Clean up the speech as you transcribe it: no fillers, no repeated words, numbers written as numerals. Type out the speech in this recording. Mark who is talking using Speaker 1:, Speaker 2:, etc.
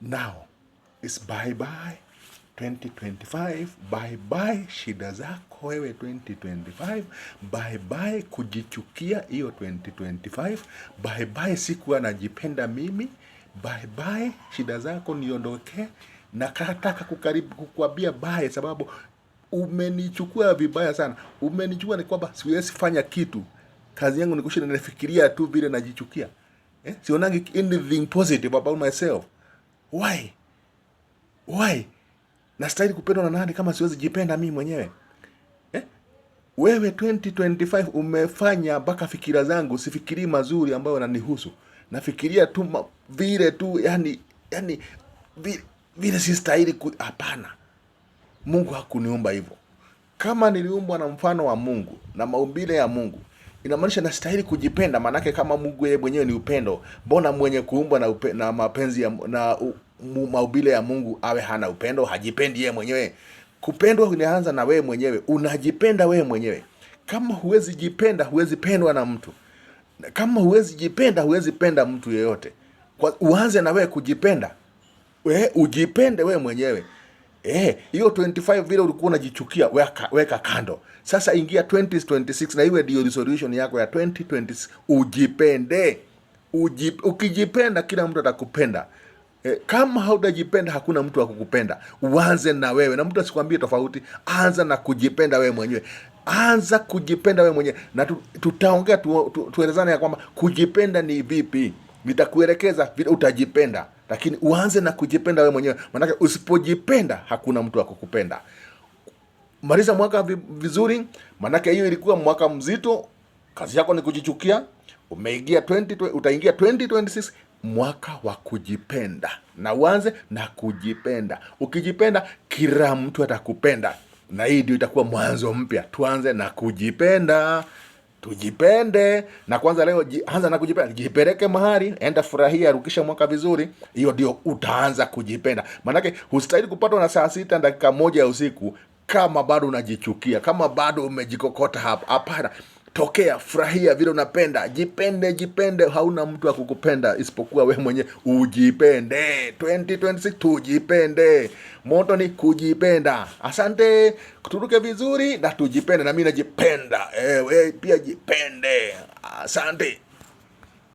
Speaker 1: Now it's bye bye 2025, bye bye shida zako wewe 2025, bye bye kujichukia hiyo 2025, bye bye siku anajipenda mimi, bye bye shida zako niondoke. Na kataka kukuambia bye sababu umenichukua vibaya sana. Umenichukua ni kwamba siwezi fanya kitu. Kazi yangu ni kushinda nafikiria tu vile najichukia. Sionangi anything positive about myself. Why? Nastahili kupendwa na nani kama siwezi jipenda mimi mwenyewe? Wewe 2025 umefanya mpaka fikira zangu sifikiri mazuri ambayo yananihusu. Nafikiria tu vile tu yani vile sistahili hapana. Mungu hakuniumba hivyo. Kama niliumbwa na mfano wa Mungu na maumbile ya Mungu, inamaanisha nastahili kujipenda. Manake kama Mungu yeye mwenyewe ni upendo, mbona mwenye kuumbwa na mapenzi na maumbile ya Mungu awe hana upendo, hajipendi yeye mwenyewe? Kupendwa inaanza na wewe mwenyewe. Unajipenda wewe mwenyewe. Kama huwezi jipenda, huwezi pendwa na mtu. Kama huwezi jipenda, huwezi penda mtu yeyote. Uanze na wewe kujipenda. Ujipende wewe mwenyewe. Hiyo 25 vile ulikuwa unajichukia weka kando. Sasa ingia 2026 na iwe ndio resolution yako ya 2026. Ujipende. Ukijipenda kila mtu atakupenda. Kama hautajipenda hakuna mtu wa kukupenda. Uanze na wewe na mtu asikwambie tofauti. Anza na kujipenda wewe mwenyewe. Anza kujipenda wewe mwenyewe. Na tutaongea tuelezane ya kwamba kujipenda ni vipi. Nitakuelekeza vile utajipenda. Lakini uanze na kujipenda wewe mwenyewe. Maana usipojipenda hakuna mtu wa kukupenda. Maliza mwaka vizuri. Maana hiyo ilikuwa mwaka mzito. Kazi yako ni kujichukia. Utaingia 2026 mwaka wa kujipenda. Na uanze na kujipenda. Ukijipenda kila mtu atakupenda. Na hii ndio itakuwa mwanzo mpya. Tuanze na kujipenda. Tujipende. Na kwanza leo anza na kujipenda. Jipeleke mahali, enda furahia, rukisha mwaka vizuri. Hiyo ndio utaanza kujipenda. Maanake hustahili kupatwa na saa 6 dakika 1 ya usiku kama bado unajichukia, kama bado umejikokota hapa. Hapana. Tokea, furahia vile unapenda. Jipende, hauna mtu wa kukupenda isipokuwa wewe mwenyewe. Ujipende. 2026 tujipende. Moto ni kujipenda. Asante, kuturuke vizuri na tujipende na mimi najipenda. Wewe pia jipende. Asante.